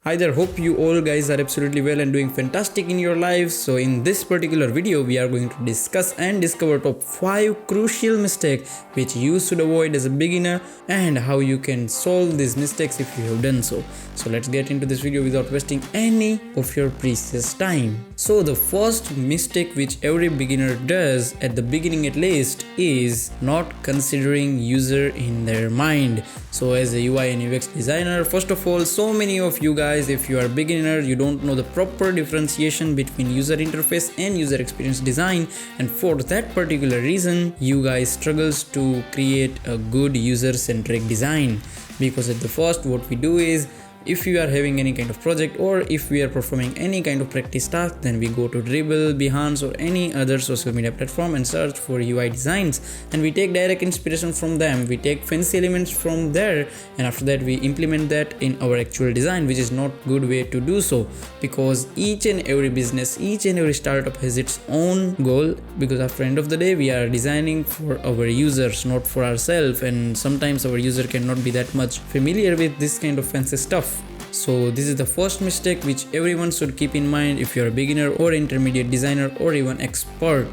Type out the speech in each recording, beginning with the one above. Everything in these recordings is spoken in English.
Hi there, hope you all guys are absolutely well and doing fantastic in your lives. So in this particular video, we are going to discuss and discover top 5 crucial mistakes which you should avoid as a beginner and how you can solve these mistakes if you have done so. So let's get into this video without wasting any of your precious time. So the first mistake which every beginner does, at the beginning at least, is not considering user in their mind. So as a UI and UX designer, first of all, so many of you guys, if you are a beginner, you don't know the proper differentiation between user interface and user experience design, and for that particular reason you guys struggles to create a good user-centric design. Because at the first, what we do is, if you are having any kind of project or if we are performing any kind of practice task, then we go to Dribble, Behance or any other social media platform and search for UI designs, and we take direct inspiration from them. We take fancy elements from there, and after that we implement that in our actual design, which is not good way to do so, because each and every business, each and every startup has its own goal, because after end of the day we are designing for our users, not for ourselves, and sometimes our user cannot be that much familiar with this kind of fancy stuff. So this is the first mistake which everyone should keep in mind if you're a beginner or intermediate designer or even expert.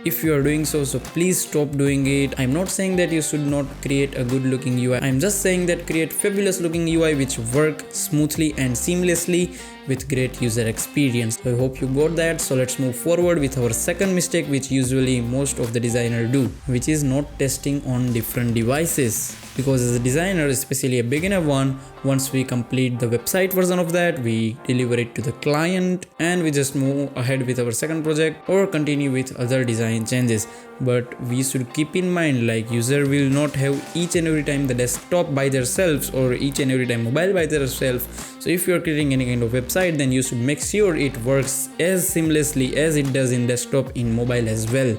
If you are doing so, please stop doing it. I'm not saying that you should not create a good looking UI. I'm just saying that create fabulous looking UI which work smoothly and seamlessly with great user experience. I hope you got that. So let's move forward with our second mistake, which usually most of the designers do, which is not testing on different devices. Because as a designer, especially a beginner one, once we complete the website version of that, we deliver it to the client and we just move ahead with our second project or continue with other design changes. But we should keep in mind, like, user will not have each and every time the desktop by themselves or each and every time mobile by themselves. So if you are creating any kind of website, then you should make sure it works as seamlessly as it does in desktop in mobile as well,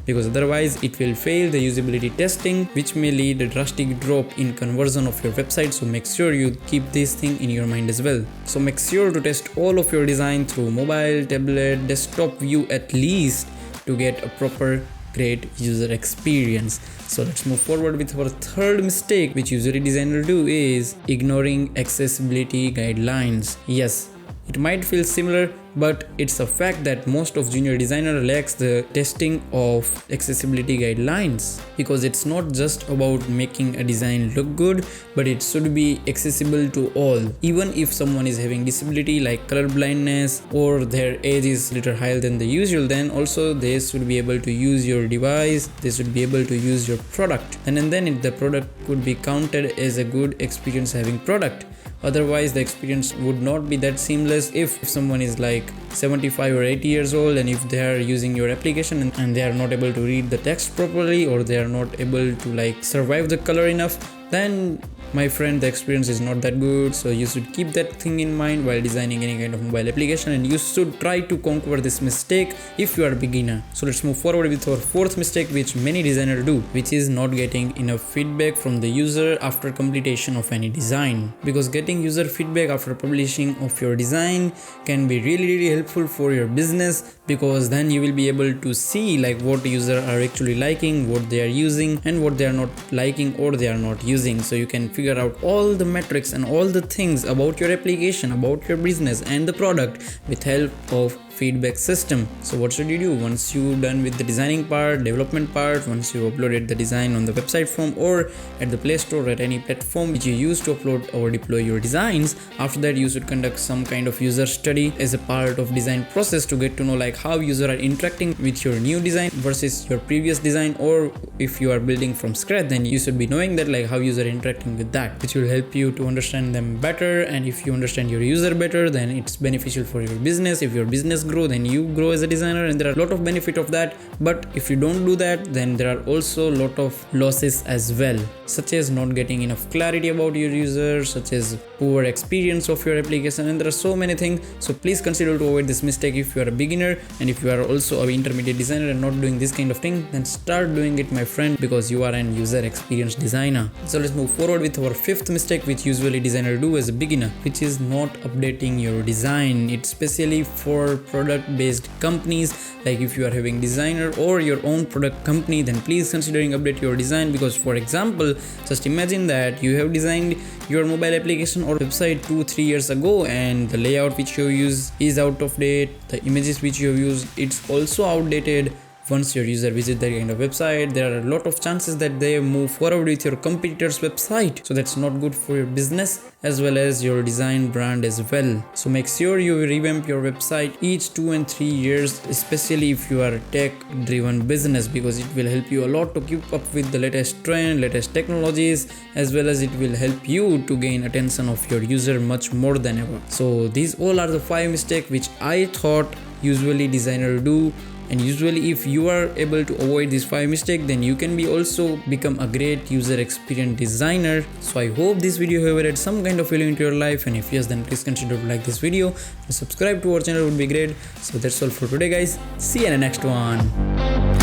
because otherwise it will fail the usability testing, which may lead a drastic drop in conversion of your website. So make sure you keep this thing in your mind as well. So make sure to test all of your design through mobile, tablet, desktop view at least, to get a proper great user experience. So let's move forward with our third mistake, which usually designers do, is ignoring accessibility guidelines. Yes, it might feel similar, but it's a fact that most of junior designer lacks the testing of accessibility guidelines, because it's not just about making a design look good, but it should be accessible to all. Even if someone is having disability like color blindness or their age is little higher than the usual, then also they should be able to use your device, they should be able to use your product, and then the product could be counted as a good experience having product. Otherwise the experience would not be that seamless. If someone is like 75 or 80 years old and if they are using your application and they are not able to read the text properly, or they are not able to like survive the color enough, then my friend, the experience is not that good. So you should keep that thing in mind while designing any kind of mobile application, and you should try to conquer this mistake if you are a beginner. So let's move forward with our fourth mistake, which many designers do, which is not getting enough feedback from the user after completion of any design. Because getting user feedback after publishing of your design can be really helpful for your business, because then you will be able to see like what users are actually liking, what they are using, and what they are not liking or they are not using. So you can figure out all the metrics and all the things about your application, about your business and the product with help of feedback system. So what should you do once you're done with the designing part, development part, once you uploaded the design on the website form or at the Play Store or at any platform which you use to upload or deploy your designs? After that, you should conduct some kind of user study as a part of design process to get to know like how users are interacting with your new design versus your previous design, or if you are building from scratch, then you should be knowing that like how users are interacting with that, which will help you to understand them better. And if you understand your user better, then it's beneficial for your business. If your business grow, then you grow as a designer, and there are a lot of benefit of that. But if you don't do that, then there are also a lot of losses as well, such as not getting enough clarity about your users, such as poor experience of your application, and there are so many things. So please consider to avoid this mistake if you are a beginner, and if you are also an intermediate designer and not doing this kind of thing, then start doing it, my friend, because you are an user experience designer. So let's move forward with our fifth mistake, which usually designers do as a beginner, which is not updating your design. It's especially for product based companies. Like if you are having designer or your own product company, then please considering update your design, because for example, just imagine that you have designed your mobile application or website 2-3 years ago, and the layout which you use is out of date, the images which you have used, it's also outdated. Once your user visit that kind of website, there are a lot of chances that they move forward with your competitor's website. So that's not good for your business as well as your design brand as well. So make sure you revamp your website each 2 and 3 years, especially if you are a tech driven business, because it will help you a lot to keep up with the latest trend, latest technologies, as well as it will help you to gain attention of your user much more than ever. So these all are the 5 mistakes which I thought usually designer do. And usually if you are able to avoid these 5 mistakes, then you can be also become a great user experience designer. So I hope this video have added some kind of value into your life, and if yes, then please consider to like this video and subscribe to our channel would be great. So that's all for today guys. See you in the next one.